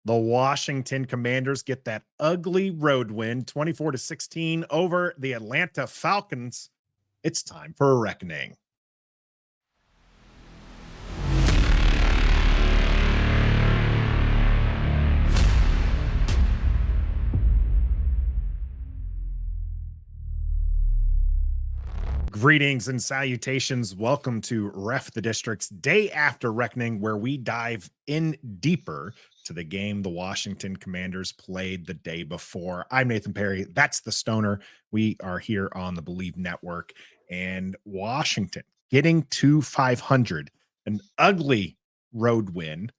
The Washington Commanders get that ugly road win, 24-16 over the Atlanta Falcons. It's time for a reckoning. Greetings and salutations. Welcome to Ref the District's Day After Reckoning, where we dive in deeper to the game the Washington Commanders played the day before. I'm Nathan Perry. That's the Stoner. We are here on the Believe Network, and Washington getting to 500, an ugly road win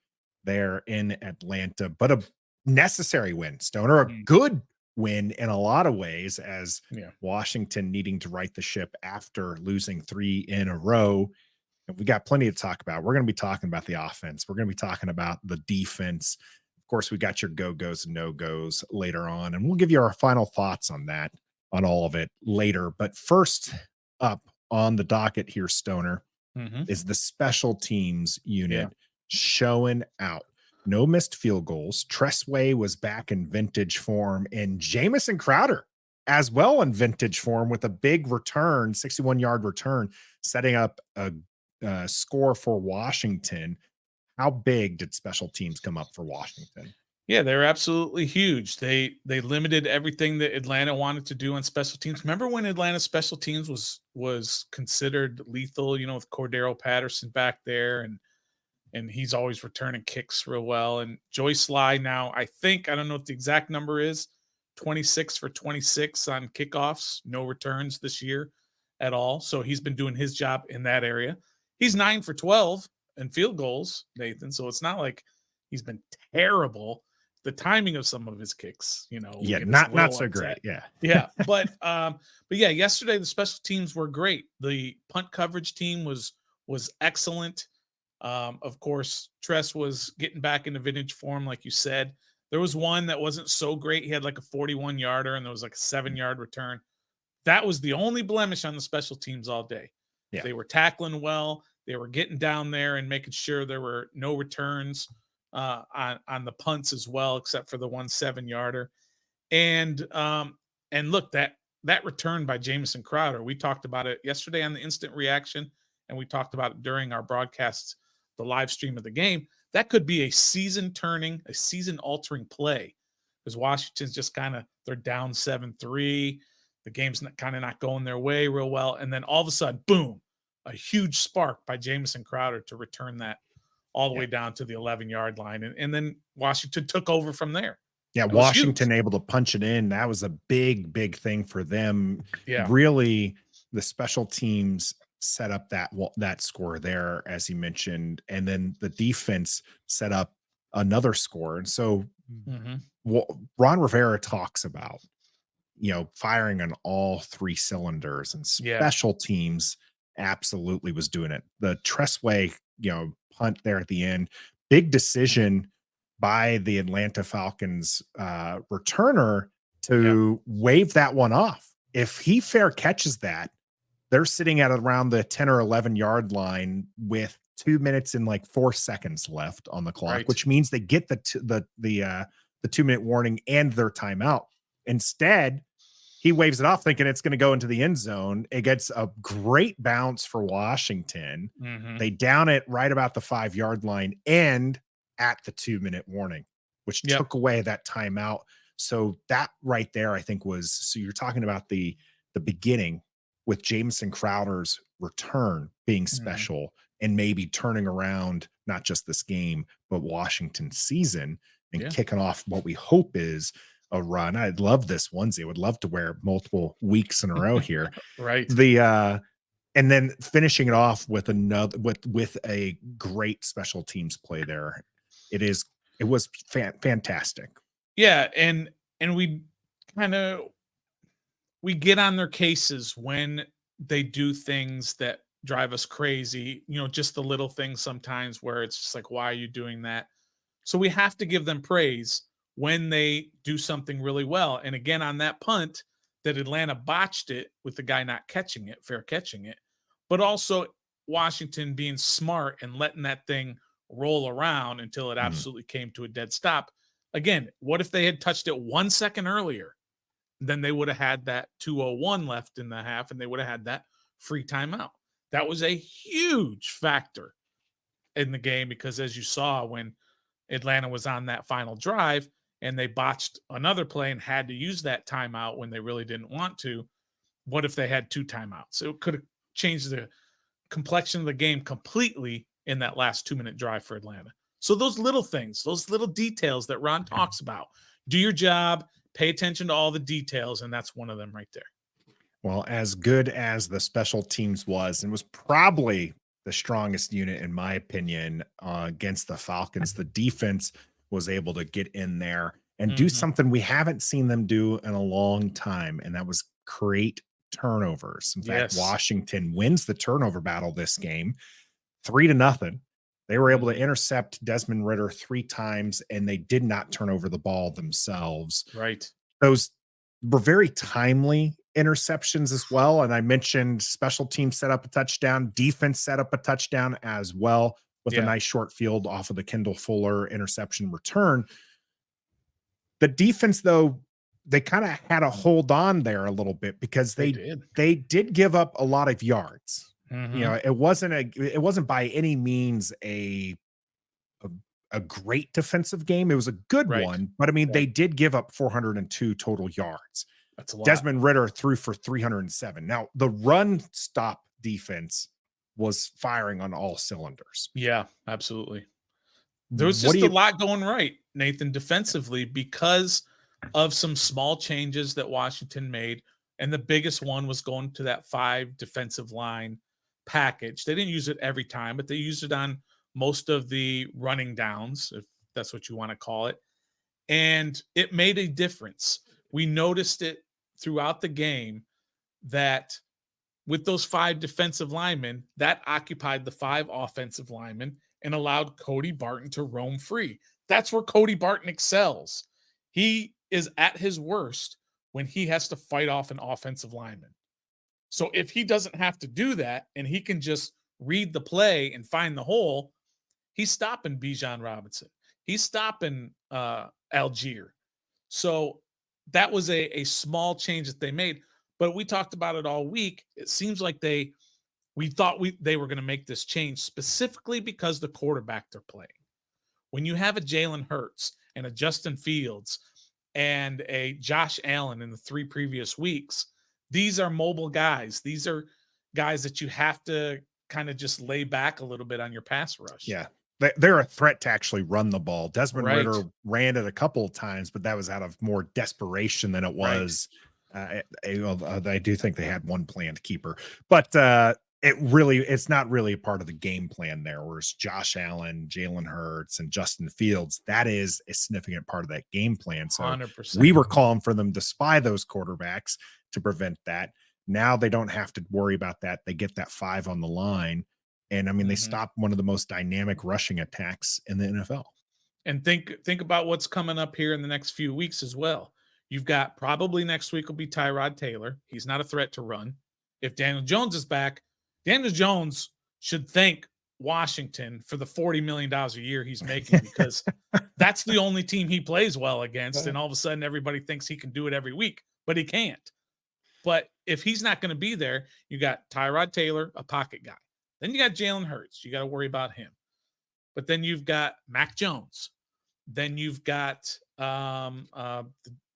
there in Atlanta, but a necessary win, Stoner, a good win in a lot of ways, as Washington needing to right the ship after losing 3 in a row. And we got plenty to talk about. We're going to be talking about the offense. We're going to be talking about the defense. Of course, we got your go-goes and no-goes later on, and we'll give you our final thoughts on that, on all of it later. But first up on the docket here, Stoner, is the special teams unit showing out. No missed field goals. Tress Way was back in vintage form, and Jamison Crowder as well in vintage form with a big return, 61-yard return, setting up a score for Washington. How big did special teams come up for Washington? Yeah, they're absolutely huge. They limited everything that Atlanta wanted to do on special teams. Remember when Atlanta special teams was considered lethal, with Cordero Patterson back there, and he's always returning kicks real well. And Joyce Sly now, I don't know what the exact number is, 26 for 26 on kickoffs, no returns this year at all. So he's been doing his job in that area. He's 9 for 12 in field goals, Nathan. So it's not like he's been terrible. The timing of some of his kicks, not so great. But yeah, yesterday the special teams were great. The punt coverage team was excellent. Of course, Tress was getting back into vintage form, like you said. There was one that wasn't so great. He had like a 41-yarder, and there was like a 7-yard return. That was the only blemish on the special teams all day. Yeah. They were tackling well. They were getting down there and making sure there were no returns on the punts as well, except for the 1 7-yarder. And look, that return by Jamison Crowder, we talked about it yesterday on the instant reaction, and we talked about it during our broadcast, the live stream of the game. That could be a season-altering play, because Washington's just they're down 7-3. The game's not going their way real well. And then all of a sudden, boom, a huge spark by Jamison Crowder to return that all the way down to the 11-yard line. And then Washington took over from there. Yeah, Washington able to punch it in. That was a big, big thing for them. Yeah. Really, the special teams set up that score there, as you mentioned, and then the defense set up another score. And so Ron Rivera talks about, firing on all 3 cylinders, and special teams absolutely was doing it. The Tress Way, punt there at the end, big decision by the Atlanta Falcons returner to wave that one off. If he fair catches that, they're sitting at around the 10 or 11-yard line with 2 minutes and like 4 seconds left on the clock, which means they get the 2-minute warning and their timeout. Instead, he waves it off thinking it's going to go into the end zone. It gets a great bounce for Washington. They down it right about the 5-yard line and at the 2-minute warning, which took away that timeout. So that right there, I think so you're talking about the beginning with Jamison Crowder's return being special and maybe turning around not just this game, but Washington's season and kicking off what we hope is a run. I'd love this onesie. I would love to wear multiple weeks in a row here. And then finishing it off with with a great special teams play there. It was fantastic. Yeah. And we get on their cases when they do things that drive us crazy, just the little things sometimes where it's just like, why are you doing that? So we have to give them praise when they do something really well. And again, on that punt that Atlanta botched it with the guy not fair catching it, but also Washington being smart and letting that thing roll around until it absolutely came to a dead stop. Again, what if they had touched it 1 second earlier? Then they would have had that 2:01 left in the half, and they would have had that free timeout. That was a huge factor in the game because, as you saw, when Atlanta was on that final drive and they botched another play and had to use that timeout when they really didn't want to, what if they had 2 timeouts? It could have changed the complexion of the game completely in that last 2-minute drive for Atlanta. So those little things, those little details that Ron talks about, do your job, pay attention to all the details, and that's one of them right there. Well, as good as the special teams was, and was probably the strongest unit, in my opinion, against the Falcons, the defense was able to get in there and do something we haven't seen them do in a long time, and that was create turnovers. In fact, Washington wins the turnover battle this game 3-0. They were able to intercept Desmond Ridder 3 times, and they did not turn over the ball themselves. Right. Those were very timely interceptions as well. And I mentioned special teams set up a touchdown, defense set up a touchdown as well with a nice short field off of the Kendall Fuller interception return. The defense, though, they kind of had to hold on there a little bit because they did give up a lot of yards. You know, it wasn't by any means a great defensive game. It was a good one, but I mean, they did give up 402 total yards. That's a lot. Desmond Ridder threw for 307. Now, the run stop defense was firing on all cylinders. Yeah, absolutely. There was just a lot going right, Nathan, defensively because of some small changes that Washington made. And the biggest one was going to that 5 defensive line package. They didn't use it every time, but they used it on most of the running downs, if that's what you want to call it. And it made a difference. We noticed it throughout the game that with those 5 defensive linemen, that occupied the 5 offensive linemen and allowed Cody Barton to roam free. That's where Cody Barton excels. He is at his worst when he has to fight off an offensive lineman. So if he doesn't have to do that and he can just read the play and find the hole, he's stopping Bijan Robinson. He's stopping Algier. So that was a small change that they made. But we talked about it all week. It seems like we thought they were going to make this change specifically because the quarterback they're playing. When you have a Jalen Hurts and a Justin Fields and a Josh Allen in the 3 previous weeks, these are mobile guys. These are guys that you have to kind of just lay back a little bit on your pass rush. Yeah. They're a threat to actually run the ball. Desmond Ridder ran it a couple of times, but that was out of more desperation than it was. I do think they had one planned keeper, but it's not really a part of the game plan there. Whereas Josh Allen, Jalen Hurts, and Justin Fields, that is a significant part of that game plan. So 100%. We were calling for them to spy those quarterbacks to prevent that. Now they don't have to worry about that. They get that 5 on the line. And I mean, they stopped one of the most dynamic rushing attacks in the NFL. And think about what's coming up here in the next few weeks as well. You've got probably next week will be Tyrod Taylor. He's not a threat to run. If Daniel Jones is back, Daniel Jones should thank Washington for the $40 million a year he's making because that's the only team he plays well against. And all of a sudden everybody thinks he can do it every week, but he can't. But if he's not going to be there, you got Tyrod Taylor, a pocket guy. Then you got Jalen Hurts. You got to worry about him. But then you've got Mac Jones. Then you've got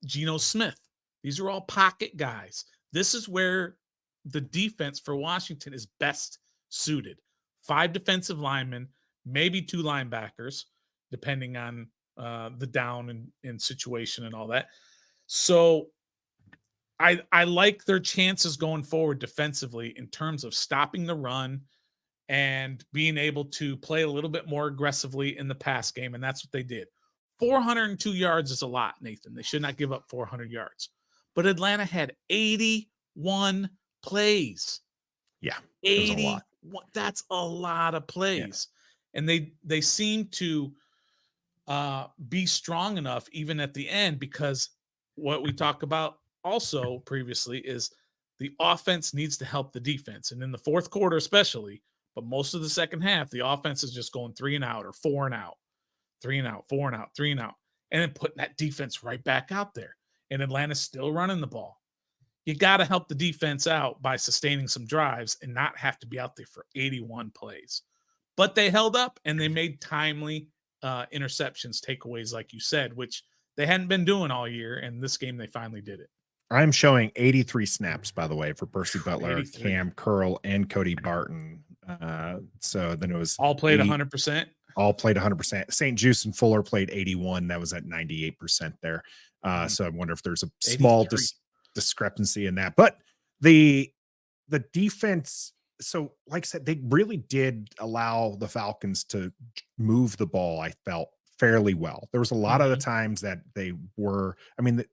Geno Smith. These are all pocket guys. This is where the defense for Washington is best suited. 5 defensive linemen, maybe 2 linebackers, depending on the down and situation and all that. So I like their chances going forward defensively in terms of stopping the run and being able to play a little bit more aggressively in the pass game, and that's what they did. 402 yards is a lot, Nathan. They should not give up 400 yards. But Atlanta had 81 plays. Yeah, 80. That's a lot of plays. Yeah. And they seem to be strong enough even at the end because what we talked about also previously is the offense needs to help the defense. And in the fourth quarter especially, but most of the second half, the offense is just going 3 and out or 4 and out, 3 and out, 4 and out, 3 and out. and then putting that defense right back out there. And Atlanta's still running the ball. You got to help the defense out by sustaining some drives and not have to be out there for 81 plays. But they held up and they made timely interceptions, takeaways, like you said, which they hadn't been doing all year. And this game, they finally did it. I'm showing 83 snaps, by the way, for Percy Butler, 83. Cam Curl, and Cody Barton. So then it was all played 100%. All played 100%. St-Juste and Fuller played 81. That was at 98% there. So I wonder if there's a small discrepancy in that. But the defense, so like I said, they really did allow the Falcons to move the ball, I felt, fairly well. There was a lot of the times that they were, I mean,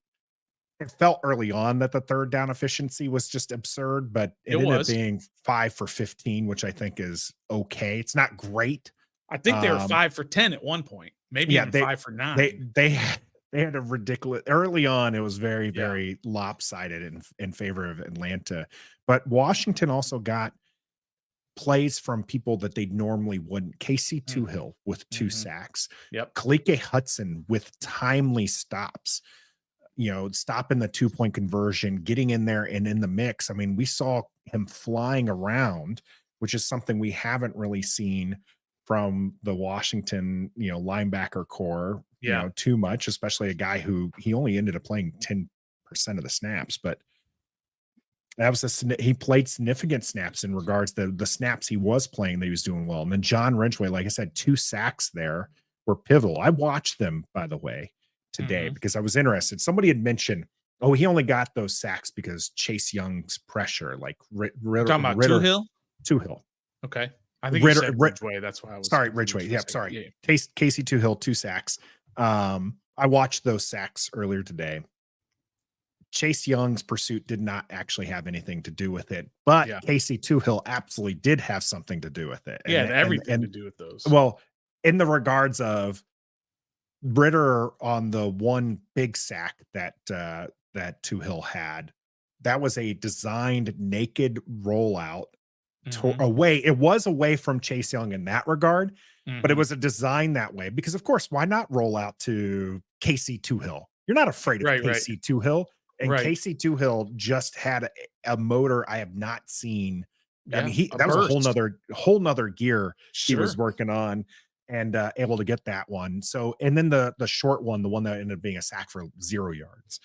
it felt early on that the third down efficiency was just absurd, but it ended up being 5 for 15, which I think is okay. It's not great. I think they were 5 for 10 at one point, maybe even 5 for 9. They had a ridiculous early on. It was very, very lopsided in favor of Atlanta, but Washington also got plays from people that they normally wouldn't. Casey Toohill with 2 sacks. Yep. Kalike Hudson with timely stops. Stopping the 2-point conversion, getting in there and in the mix. I mean, we saw him flying around, which is something we haven't really seen from the Washington, linebacker core, too much, especially a guy who he only ended up playing 10% of the snaps, but that was he played significant snaps in regards to the snaps he was playing that he was doing well. And then John Ridgway, like I said, 2 sacks there were pivotal. I watched them, by the way, today because I was interested. Somebody had mentioned, he only got those sacks because Chase Young's pressure, like Ridder. Talking about Toohill? Toohill. Okay. I think you said Ridgway. That's why I was. Sorry, Ridgway. Yeah, sorry. Yeah. Casey Toohill, 2 sacks. I watched those sacks earlier today. Chase Young's pursuit did not actually have anything to do with it, but Casey Toohill absolutely did have something to do with it. Everything to do with those. Well, in the regards of Ridder on the one big sack that Toohill had, that was a designed naked rollout away. It was away from Chase Young in that regard, but it was a design that way because, of course, why not roll out to Casey Toohill? You're not afraid of Casey Toohill, and Casey Toohill just had a motor I have not seen. I mean, that was a whole nother gear he was working on. And able to get that one. So, and then the short one, the one that ended up being a sack for 0 yards.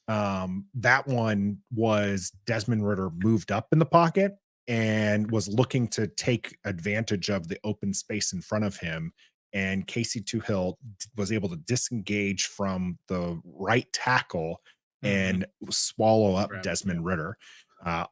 That one was Desmond Ridder moved up in the pocket and was looking to take advantage of the open space in front of him. And Casey Toohill was able to disengage from the right tackle and swallow up Desmond Ridder.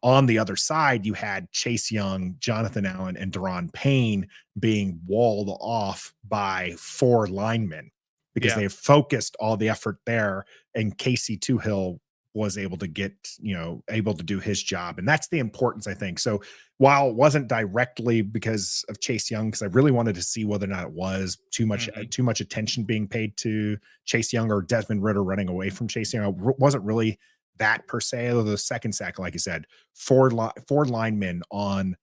On the other side, you had Chase Young, Jonathan Allen, and Daron Payne being walled off by 4 linemen because they focused all the effort there. And Casey Toohill was able to able to do his job. And that's the importance, I think. So while it wasn't directly because of Chase Young, because I really wanted to see whether or not it was too much attention being paid to Chase Young or Desmond Ridder running away from Chase Young, it wasn't really that per se. The second sack, like I said, 4 linemen on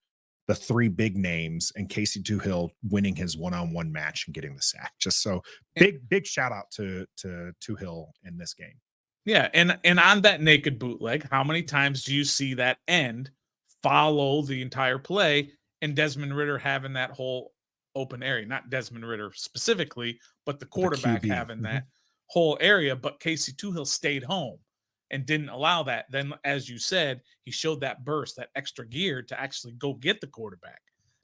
the 3 big names, and Casey Toohill winning his one-on-one match and getting the sack. Just so big shout out to Toohill in this game. Yeah, and on that naked bootleg, how many times do you see that end follow the entire play and Desmond Ridder having that whole open area? Not Desmond Ridder specifically, but the quarterback having that whole area. But Casey Toohill stayed home and didn't allow that. Then, as you said, he showed that burst, that extra gear to actually go get the quarterback.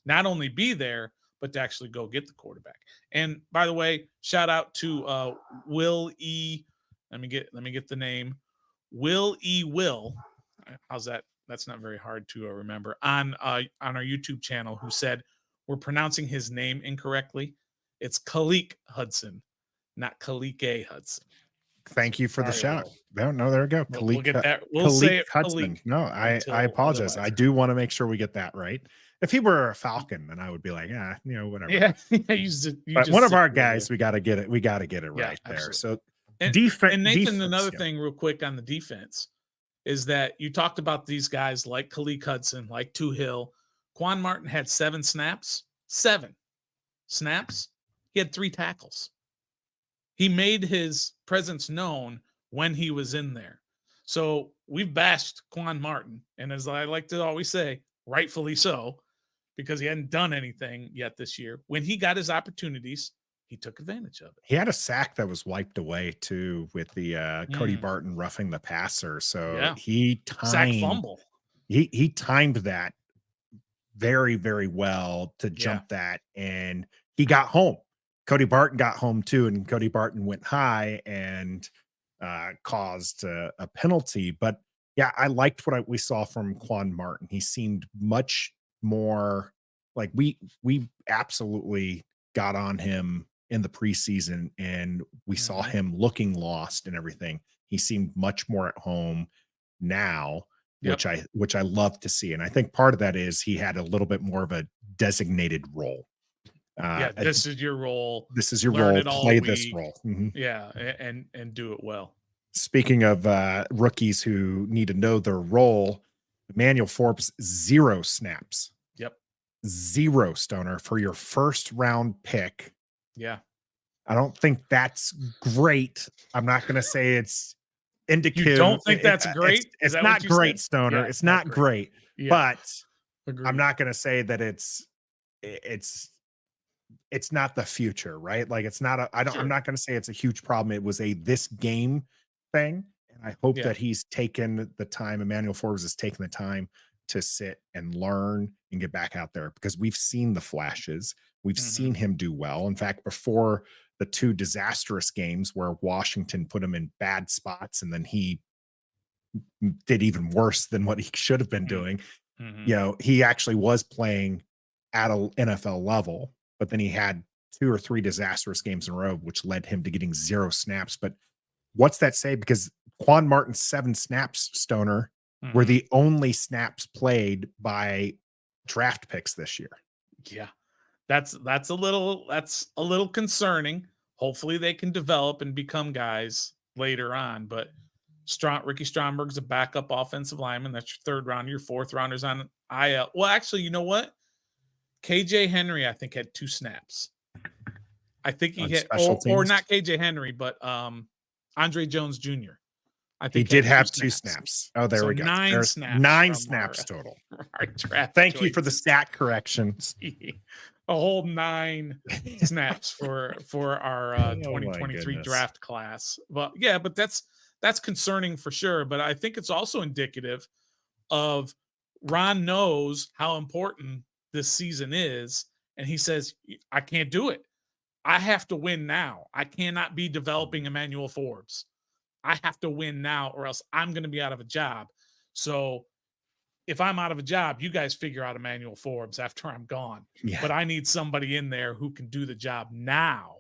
Not only be there, but to actually go get the quarterback. And by the way, shout out to Will E. Let me get the name. Will E. Will. How's that? That's not very hard to remember. On our YouTube channel, who said we're pronouncing his name incorrectly. It's Kalike Hudson, not Kalike Hudson. Thank you for the shout. No, there we go. We'll get that. We'll say it Hudson. No, I apologize. I do want to make sure we get that right. If he were a Falcon, then I would be like, whatever. Yeah. But one of our guys, we got to get it. We got to get it right there. Absolutely. So defense. And Nathan, another thing real quick on the defense is that you talked about these guys like Kalike Hudson, like Toohill. Quan Martin had 7 snaps. 7 snaps. He had 3 tackles. he made his presence known when he was in there. So we've bashed Quan Martin, and as I like to always say, rightfully so, because he hadn't done anything yet this year. When he got his opportunities, he took advantage of it. He had a sack that was wiped away too with the Cody Mm, Barton roughing the passer. So yeah. he Sack timed fumble. he timed that very, very well to Yeah. jump that, and he got home. Cody Barton got home too, and Cody Barton went high and caused a penalty. But yeah, I liked what we saw from Quan Martin. He seemed much more like we absolutely got on him in the preseason, and we saw Mhm. him looking lost and everything. He seemed much more at home now, Yep. which I love to see. And I think part of that is he had a little bit more of a designated role. Yeah, this is your role. This is your Learn role, it all play this week. role. Mhm. Yeah, and do it well. Speaking of rookies who need to know their role, Emmanuel Forbes, 0 snaps. Yep. 0 Stoner for your first round pick. Yeah. I don't think that's great. I'm not going to say it's You indicative. don't think that's great? Is It's that what not you great, said? Stoner. Yeah, It's it's not not great. great, Yeah. but I'm Agreed. not going to say that it's not the future, right? Like it's not I'm Sure. not going to say it's a huge problem. It was a this game thing. And I hope Yeah. that he's taken the time, Emmanuel Forbes has taken the time to sit and learn and get back out there, because we've seen the flashes. We've Mhm. seen him do well. In fact, before the 2 disastrous games where Washington put him in bad spots and then he did even worse than what he should have been Mm. doing, Mhm. he actually was playing at a NFL level, but then he had 2 or 3 disastrous games in a row, which led him to getting 0 snaps. But what's that say? Because Quan Martin's 7 snaps, Stoner, were Mhm. the only snaps played by draft picks this year. Yeah. That's a little concerning. Hopefully they can develop and become guys later on, but Ricky Stromberg's a backup offensive lineman. That's your third round. Your fourth rounders on IL. Well, actually, you know what? KJ Henry, I think, had 2 snaps. I think he On hit, special or teams, not KJ Henry, but Andre Jones Jr. I he think did had 2 have 2 snaps. snaps. Oh, there So we go. 9 There's snaps 9 from our, snaps total. our draft Thank you for the choices. stat corrections. A whole 9 snaps for our Oh my 2023 goodness. draft class. But yeah, but that's concerning for sure. But I think it's also indicative of Ron knows how important this season is, and he says, I can't do it. I have to win now. I cannot be developing Emmanuel Forbes. I have to win now, or else I'm going to be out of a job. So if I'm out of a job, you guys figure out Emmanuel Forbes after I'm gone. Yeah. But I need somebody in there who can do the job now.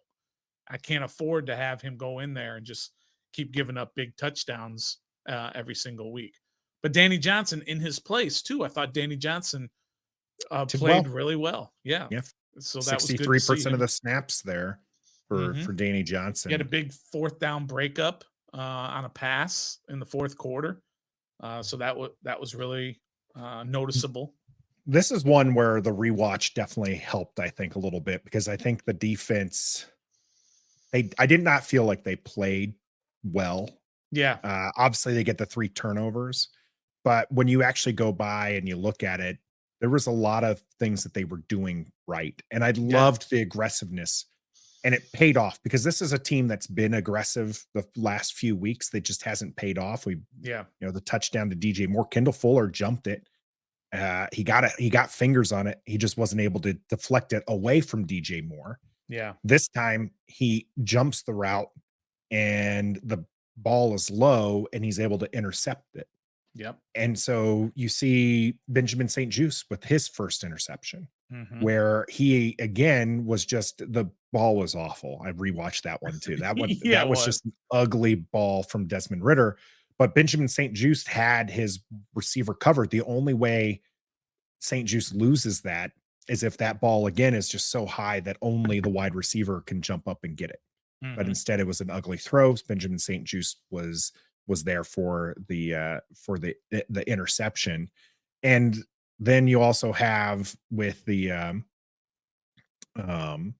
I can't afford to have him go in there and just keep giving up big touchdowns every single week. But Danny Johnson in his place too. I thought Danny Johnson Did played well. really well. Yeah, Yeah. so that was good to see 63% of him. the snaps there Mhm. for Danny He had a Johnson. big 4th down breakup on a pass in the 4th quarter. So that was really noticeable. This is one where the rewatch definitely helped, I think, a little bit, because I think the defense, I did not feel like they played well. Yeah. Obviously, they get the 3 turnovers, but when you actually go by and you look at it, there was a lot of things that they were doing right. And I Yeah. loved the aggressiveness, and it paid off, because this is a team that's been aggressive the last few weeks that just hasn't paid off. Yeah. The touchdown to DJ Moore, Kendall Fuller jumped it. He got fingers on it. He just wasn't able to deflect it away from DJ Moore. Yeah. This time he jumps the route and the ball is low and he's able to intercept it. Yep. And so you see Benjamin St-Juste with his first interception, Mhm. where he again was just, the ball was awful. I rewatched that one too. Yeah, That it was was. just an ugly ball from Desmond Ridder. But Benjamin St-Juste had his receiver covered. The only way St-Juste loses that is if that ball again is just so high that only the wide receiver can jump up and get it. But Mhm. instead it was an ugly throw. Benjamin St-Juste was there for the interception. And then you also have with um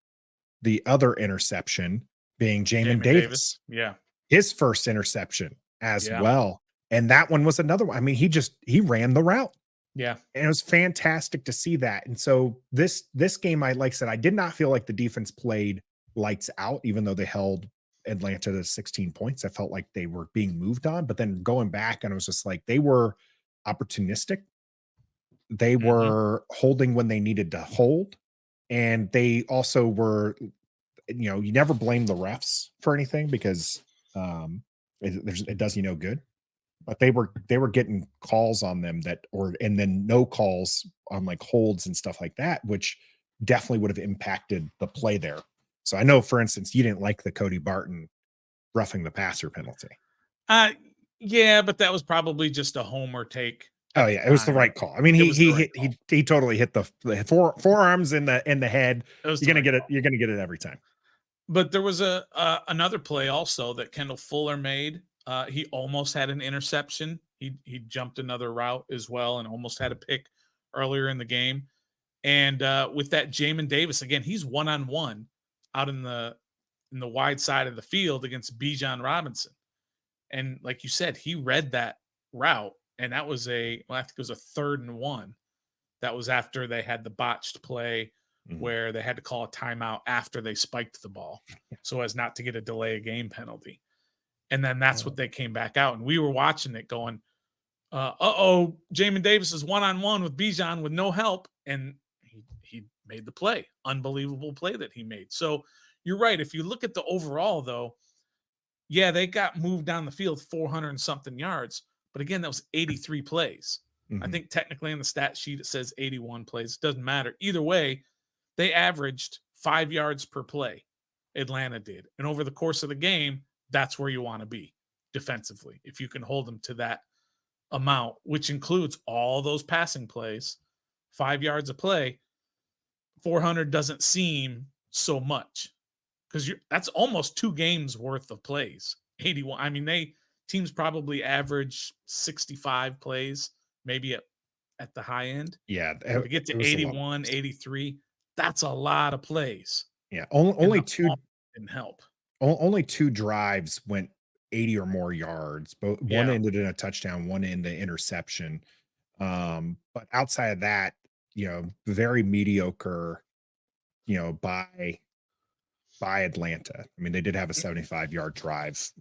the other interception, being Jamin Davis. Yeah. His first interception as Yeah. well. And that one was another one. I mean, he ran the route. Yeah. And it was fantastic to see that. And so this game, I like I said, I did not feel like the defense played lights out, even though they held Atlanta to 16 points. I felt like they were being moved on. But then going back, and it was just like they were opportunistic. They were holding when they needed to hold. And they also were, you never blame the refs for anything because it does you no good. But they were getting calls on them and then no calls on like holds and stuff like that, which definitely would have impacted the play there. So I know, for instance, you didn't like the Cody Barton roughing the passer penalty. Yeah, but that was probably just a homer take. Oh yeah, it was the right call. I mean, he totally hit the forearms in the head. You're gonna get it. You're gonna get it every time. But there was another play also that Kendall Fuller made. He almost had an interception. He jumped another route as well and almost had a pick earlier in the game. And with that, Jamin Davis again, he's 1-on-1 out in the wide side of the field against Bijan Robinson. And like you said, he read that route, and that was I think it was a 3rd and 1. That was after they had the botched play where they had to call a timeout after they spiked the ball so as not to get a delay of game penalty. And then that's what they came back out. And we were watching it going, Jamin Davis is 1-on-1 with Bijan with no help. And he made the play. Unbelievable play that he made. So you're right. If you look at the overall, though, yeah, they got moved down the field 400 and something yards. But again, that was 83 plays. I think technically in the stat sheet it says 81 plays. It doesn't matter. Either way, they averaged 5 yards per play. Atlanta did. And over the course of the game, that's where you want to be defensively. If you can hold them to that amount, which includes all those passing plays, 5 yards a play, 400 doesn't seem so much because that's almost 2 games worth of plays. 81. I mean, teams probably average 65 plays, maybe at the high end. Yeah. To get to 81, 83, that's a lot of plays. Yeah. Only 2 didn't help. Only 2 drives went 80 or more yards. One ended in a touchdown, one in the interception. But outside of that, very mediocre, by Atlanta. I mean, they did have a 75-yard drive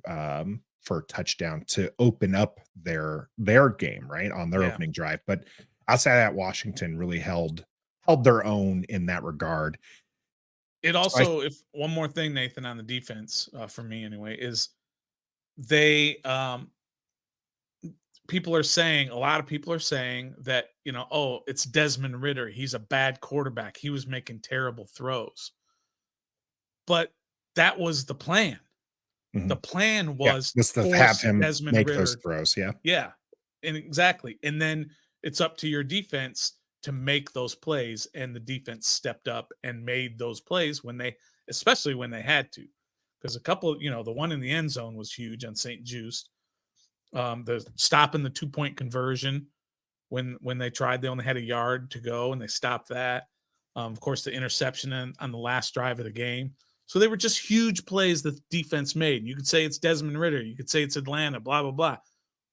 for a touchdown to open up their game, right, on their opening drive. But outside of that, Washington really held their own in that regard. It also, if one more thing, Nathan, on the defense, for me anyway, is they a lot of people are saying that, it's Desmond Ridder. He's a bad quarterback. He was making terrible throws. But that was the plan. The plan was to have him Desmond make Ridder, those throws. Yeah. Yeah. And exactly. And then it's up to your defense to make those plays. And the defense stepped up and made those plays especially when they had to. Because a couple, the one in the end zone was huge on St-Juste. The stopping the 2-point conversion when they tried, they only had a yard to go and they stopped that. Of course, the interception on the last drive of the game. So they were just huge plays that the defense made. You could say it's Desmond Ridder. You could say it's Atlanta, blah, blah, blah.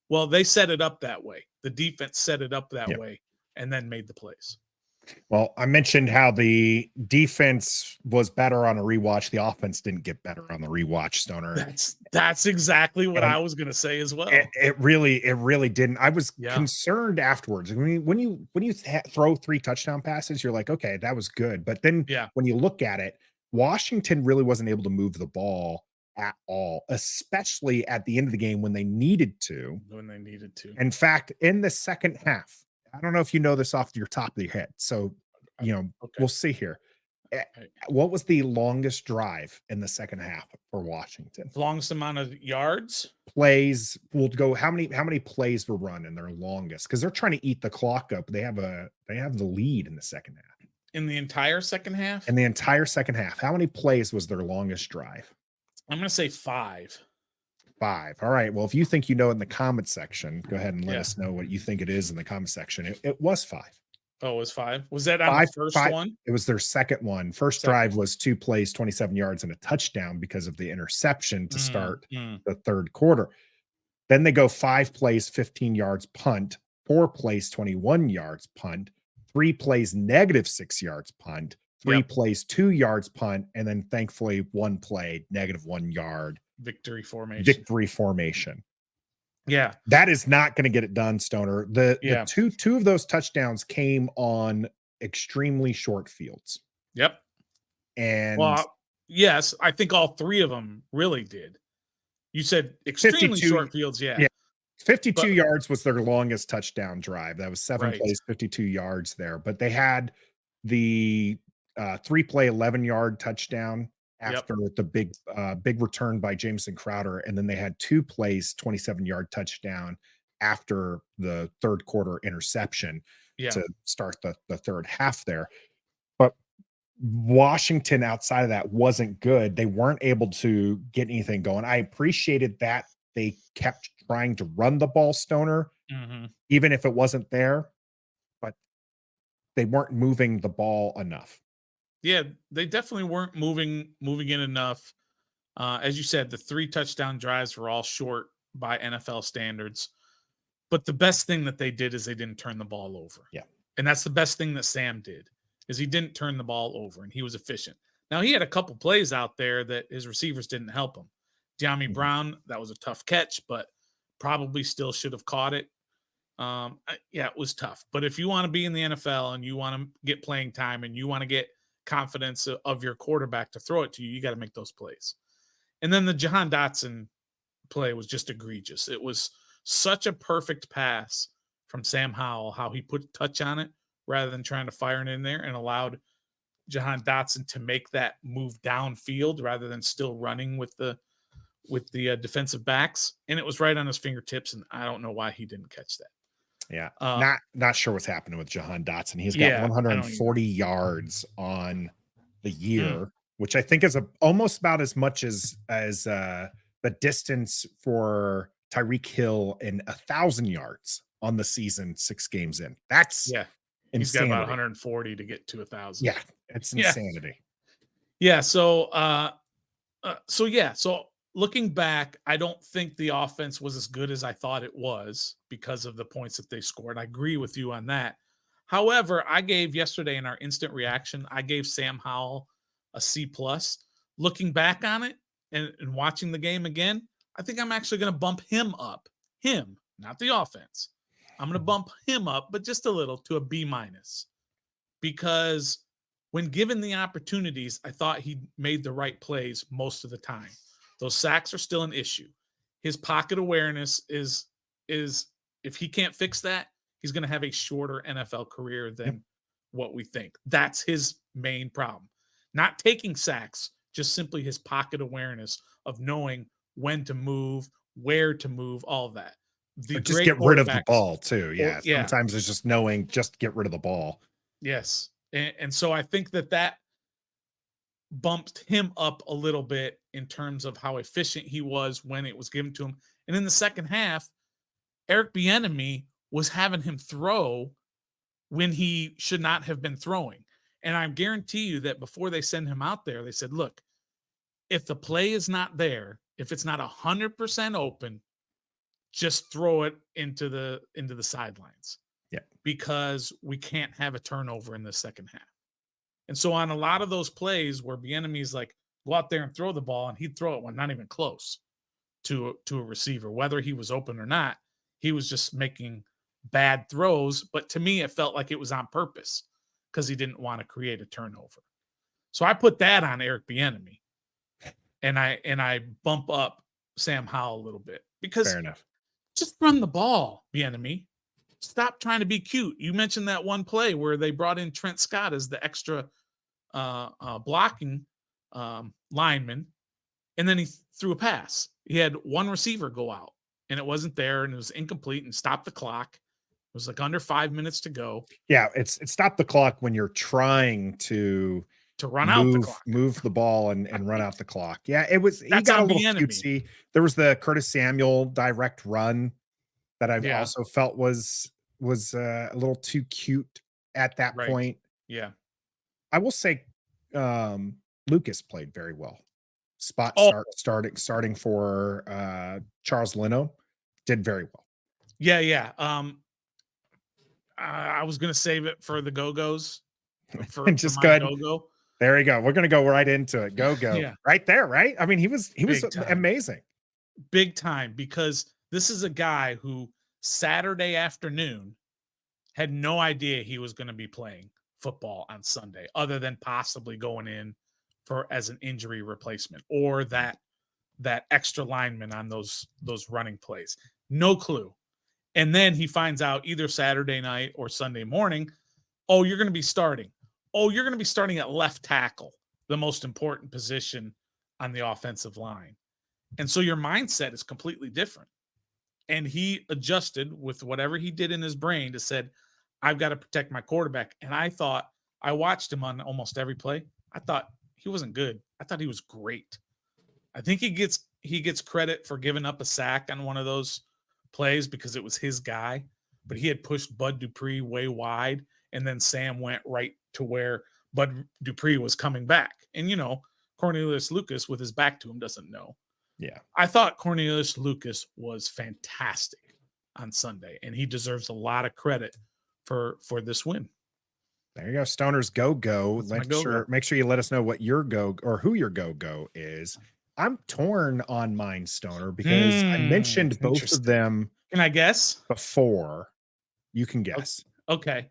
Well, they set it up that way. The defense set it up that way and then made the plays. Well, I mentioned how the defense was better on a rewatch. The offense didn't get better on the rewatch, Stoner. That's exactly what I was going to say as well. It really didn't. I was concerned afterwards. I mean, when you throw 3 touchdown passes, you're like, okay, that was good. But then when you look at it, Washington really wasn't able to move the ball at all, especially at the end of the game when they needed to. In fact, in the second half, I don't know if you know this off your top of your head. So, we'll see here. What was the longest drive in the second half for Washington? Longest amount of yards? Plays. We'll go. How many plays were run in their longest? Because they're trying to eat the clock up. They have the lead in the second half. In the entire second half? In the entire second half. How many plays was their longest drive? I'm going to say 5. 5. All right. Well, if you think in the comment section, go ahead and let us know what you think it is in the comment section. It was 5. Oh, it was 5. Was that on the first one? It was their second one. First drive was 2 plays, 27 yards and a touchdown because of the interception to start the third quarter. Then they go 5 plays, 15 yards punt, 4 plays, 21 yards punt, 3 plays, -6 yards punt, 3 plays, 2 yards punt, and then thankfully 1 play, -1 yard. Victory formation. Yeah. That is not going to get it done, Stoner. The two of those touchdowns came on extremely short fields. Yep. And yes, I think all 3 of them really did. You said extremely short fields, yeah. 52 yards was their longest touchdown drive. That was 7 plays, 52 yards there. But they had the 3-play, 11-yard touchdown after the big return by Jamison Crowder. And then they had 2 plays, 27-yard touchdown after the third quarter interception to start the third half there. But Washington outside of that wasn't good. They weren't able to get anything going. I appreciated that they kept trying to run the ball, Stoner, even if it wasn't there, but they weren't moving the ball enough. Yeah, they definitely weren't moving in enough. As you said, the 3 touchdown drives were all short by NFL standards. But the best thing that they did is they didn't turn the ball over. Yeah. And that's the best thing that Sam did, is he didn't turn the ball over, and he was efficient. Now, he had a couple plays out there that his receivers didn't help him. De'Ami Brown, that was a tough catch, but probably still should have caught it. It was tough. But if you want to be in the NFL and you want to get playing time and you want to get confidence of your quarterback to throw it to you, you got to make those plays. And then the Jahan Dotson play was just egregious. It was such a perfect pass from Sam Howell, how he put a touch on it rather than trying to fire it in there, and allowed Jahan Dotson to make that move downfield rather than still running with the defensive backs. And it was right on his fingertips, and I don't know why he didn't catch that. Yeah. Not sure what's happening with Jahan Dotson. He's got 140 yards on the year, which I think is almost about as much as the distance for Tyreek Hill in 1,000 yards on the season, 6 games in. That's insanity. He's got about 140 to get to 1,000. Yeah, it's insanity. Yeah. So looking back, I don't think the offense was as good as I thought it was because of the points that they scored. I agree with you on that. However, I gave yesterday in our instant reaction, I gave Sam Howell a C+. Looking back on it and watching the game again, I think I'm actually going to bump him up. Him, not the offense. I'm going to bump him up, but just a little, to a B-, because when given the opportunities, I thought he made the right plays most of the time. Those sacks are still an issue. His pocket awareness is if he can't fix that, he's going to have a shorter NFL career than what we think. That's his main problem. Not taking sacks, just simply his pocket awareness of knowing when to move, where to move, all of that. Just get rid of the ball too. Yeah. Sometimes it's just knowing, just get rid of the ball. Yes. And so I think that bumped him up a little bit in terms of how efficient he was when it was given to him. And in the second half, Eric Bieniemy was having him throw when he should not have been throwing. And I guarantee you that before they send him out there, they said, look, if the play is not there, if it's not 100% open, just throw it into the sidelines. Yeah. Because we can't have a turnover in the second half. And so on a lot of those plays where Bieniemy's like, go out there and throw the ball, and he'd throw it when not even close to a receiver, whether he was open or not, he was just making bad throws. But to me, it felt like it was on purpose because he didn't want to create a turnover. So I put that on Eric Bieniemy, and I bump up Sam Howell a little bit because fair enough. Just run the ball, Bieniemy. Stop trying to be cute. You mentioned that one play where they brought in Trent Scott as the extra blocking lineman, and then he threw a pass. He had one receiver go out, and it wasn't there, and it was incomplete, and stopped the clock. It was like under 5 minutes to go. Yeah, it's stopped the clock when you're trying to run out the clock, move the ball and run out the clock. Yeah, it was. He got a little cutesy. There was the Curtis Samuel direct run that I also felt was a little too cute at that Right. point. Yeah. I will say, Lucas played very well. Oh, Starting for, Charles Leno, did very well. yeah, yeah. I was gonna save it for the Go-Go's And for just my good. Go-Go. There you go. We're gonna go right into it. Go. Yeah, Right there, right? I mean, he was big time. amazing. Big time, because this is a guy who Saturday afternoon had no idea he was going to be playing football on Sunday, other than possibly going in for as an injury replacement or that extra lineman on those running plays. No clue. And then he finds out either Saturday night or Sunday morning, oh, you're going to be starting. Oh, you're going to be starting at left tackle, the most important position on the offensive line. And so your mindset is completely different. And he adjusted with whatever he did in his brain to said, I've got to protect my quarterback. And I watched him on almost every play. I thought he wasn't good. I thought he was great. I think he gets credit for giving up a sack on one of those plays because it was his guy, but he had pushed Bud Dupree way wide, and then Sam went right to where Bud Dupree was coming back. And Cornelius Lucas with his back to him doesn't know. Yeah. I thought Cornelius Lucas was fantastic on Sunday, and he deserves a lot of credit for this win. There you go. Stoners go. Go. Make sure you let us know what your go or who your go is. I'm torn on mine, Stoner, because I mentioned both of them. Can I guess? Before you can guess. Okay.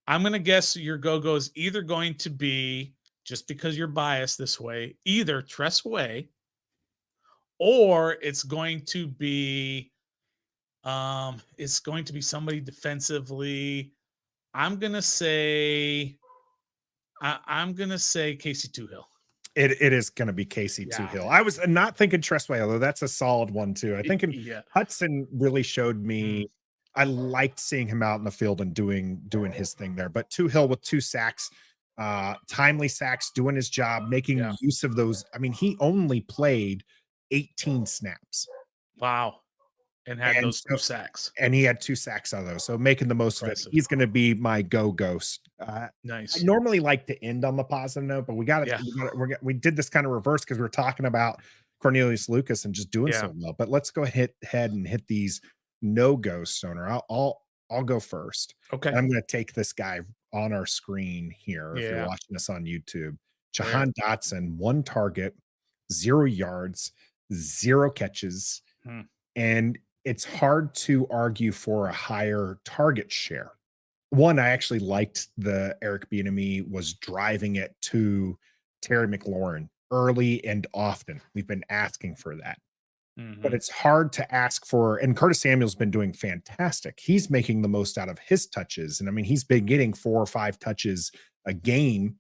I'm going to guess your go is either going to be, just because you're biased this way, either Tress Way, or it's going to be somebody defensively. I'm gonna say Casey Toohill. It is going to be Casey Toohill. I was not thinking Tress Way, although that's a solid one too. I think Hudson really showed me. I liked seeing him out in the field and doing his thing there. But Toohill with 2 sacks, timely sacks, doing his job, making use of those. I mean, he only played 18 snaps. Wow. And had those 2 sacks. And he had 2 sacks out of those. So making the most of it. He's going to be my ghost. Nice. I normally like to end on the positive note, but we did this kind of reverse because we're talking about Cornelius Lucas and just doing so well. But let's go ahead and hit these no-go, Stoner. I'll go first. Okay. And I'm going to take this guy on our screen here. If you're watching us on YouTube, Jahan Dotson, 1 target, 0 yards, 0 catches, and it's hard to argue for a higher target share. One, I actually liked the Eric Bieniemy was driving it to Terry McLaurin early and often. We've been asking for that. But it's hard to ask for, and Curtis Samuel's been doing fantastic. He's making the most out of his touches. And I mean, he's been getting 4 or 5 touches a game.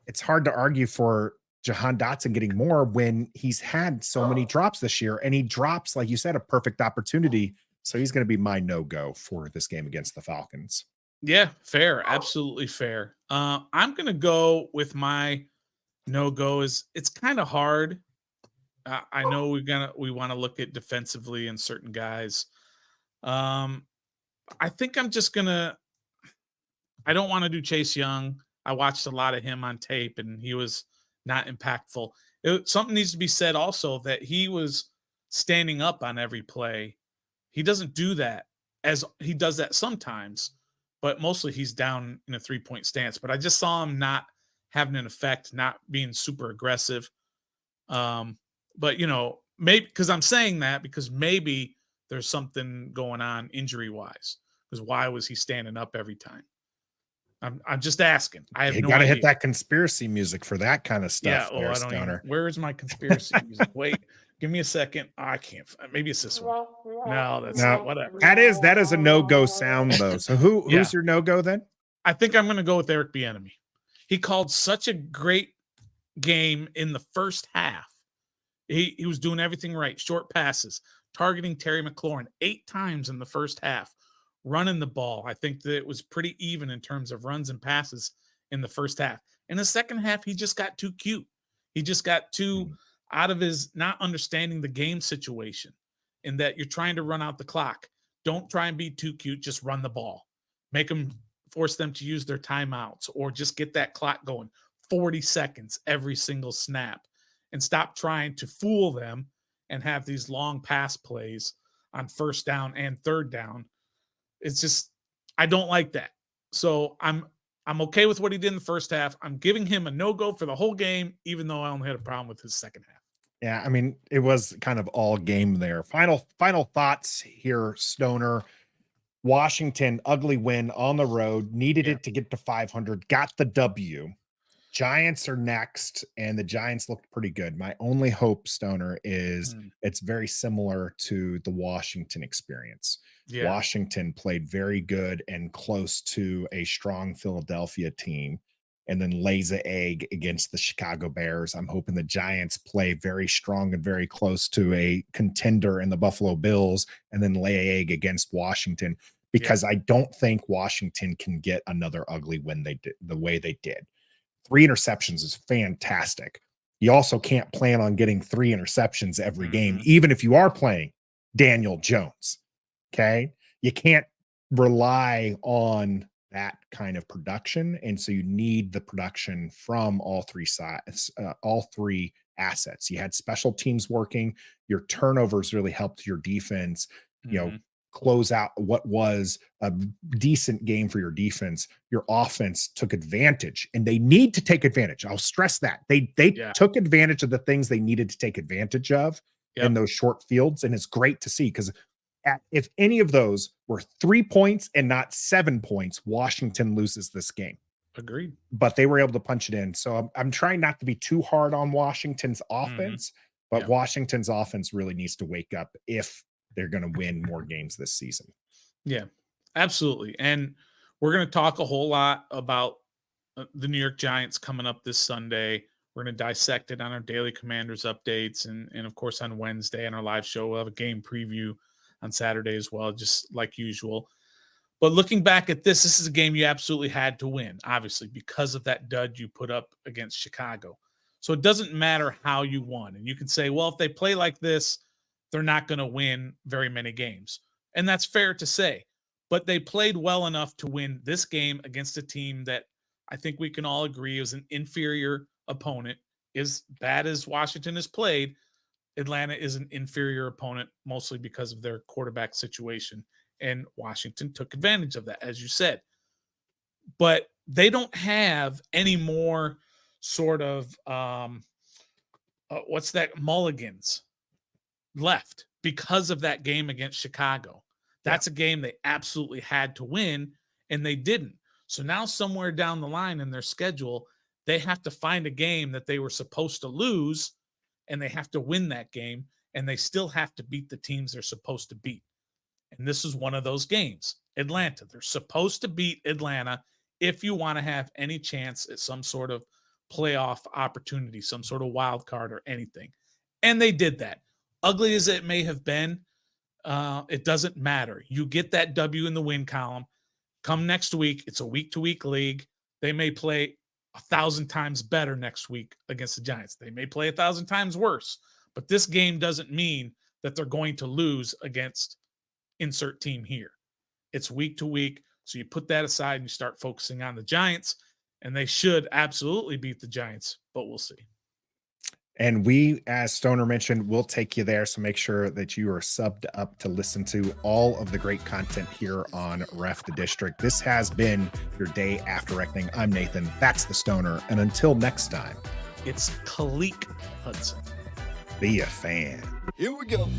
It's hard to argue for Jahan Dotson getting more when he's had so many drops this year, and he drops, like you said, a perfect opportunity. So he's going to be my no-go for this game against the Falcons. Yeah, fair. Absolutely fair. I'm going to go with my no-go. It's kind of hard. I know we want to look at defensively and certain guys. I think I'm just I don't want to do Chase Young. I watched a lot of him on tape, and he was not impactful. Something needs to be said also that he was standing up on every play. He doesn't do that, as he does that sometimes, but mostly he's down in a 3-point stance. But I just saw him not having an effect, not being super aggressive. But maybe because I'm saying that because maybe there's something going on injury wise. Because why was he standing up every time? I'm just asking. I have no idea. Got to hit that conspiracy music for that kind of stuff. Yeah. I don't even. Where is my conspiracy music? Wait, give me a second. I can't. Maybe it's this one. No, that's not. Whatever. That is a no-go sound though. So who's your no-go then? I think I'm going to go with Eric Bieniemy. He called such a great game in the first half. He was doing everything right. Short passes, targeting Terry McLaurin 8 times in the first half. Running the ball. I think that it was pretty even in terms of runs and passes in the first half. In the second half, he just got too cute. He just got too out of his not understanding the game situation, in that you're trying to run out the clock. Don't try and be too cute. Just run the ball. Make them force them to use their timeouts or just get that clock going 40 seconds every single snap and stop trying to fool them and have these long pass plays on first down and third down. It's just, I don't like that. So I'm okay with what he did in the first half. I'm giving him a no-go for the whole game, even though I only had a problem with his second half. Yeah, I mean, it was kind of all game there. Final thoughts here, Stoner. Washington, ugly win on the road, needed it to get to 500, got the W. Giants are next, and the Giants looked pretty good. My only hope, Stoner, is it's very similar to the Washington experience. Yeah. Washington played very good and close to a strong Philadelphia team, and then lays an egg against the Chicago Bears. I'm hoping the Giants play very strong and very close to a contender in the Buffalo Bills, and then lay an egg against Washington, because I don't think Washington can get another ugly win the way they did. 3 interceptions is fantastic. You also can't plan on getting 3 interceptions every game, even if you are playing Daniel Jones. Okay. You can't rely on that kind of production. And so you need the production from all 3 sides, all 3 assets. You had special teams working. Your turnovers really helped your defense, close out what was a decent game for your defense. Your offense took advantage, and they need to take advantage. I'll stress that they took advantage of the things they needed to take advantage of in those short fields. And it's great to see, because if any of those were 3 points and not 7 points, Washington loses this game. Agreed. But they were able to punch it in. So I'm trying not to be too hard on Washington's offense, but Washington's offense really needs to wake up if they're going to win more games this season. Yeah, absolutely. And we're going to talk a whole lot about the New York Giants coming up this Sunday. We're going to dissect it on our Daily Commanders updates. And of course, on Wednesday on our live show, we'll have a game preview on Saturday as well, just like usual. But looking back at this is a game you absolutely had to win, obviously, because of that dud you put up against Chicago. So it doesn't matter how you won. And you can say, well, if they play like this, they're not going to win very many games. And that's fair to say. But they played well enough to win this game against a team that I think we can all agree is an inferior opponent. As bad as Washington has played, Atlanta is an inferior opponent, mostly because of their quarterback situation. And Washington took advantage of that, as you said. But they don't have any more sort of, mulligans left because of that game against Chicago. That's a game they absolutely had to win, and they didn't. So now somewhere down the line in their schedule, they have to find a game that they were supposed to lose, and they have to win that game, and they still have to beat the teams they're supposed to beat. And this is one of those games. Atlanta, they're supposed to beat Atlanta if you want to have any chance at some sort of playoff opportunity, some sort of wild card or anything. And they did that. Ugly as it may have been, it doesn't matter. You get that W in the win column. Come next week, it's a week-to-week league. They may play 1,000 times better next week against the Giants. They may play 1,000 times worse. But this game doesn't mean that they're going to lose against insert team here. It's week to week. So you put that aside and you start focusing on the Giants, and they should absolutely beat the Giants, but we'll see. And we, as Stoner mentioned, will take you there. So make sure that you are subbed up to listen to all of the great content here on Ref the District. This has been your day after reckoning. I'm Nathan. That's the Stoner. And until next time, it's Khalik Hudson. Be a fan. Here we go.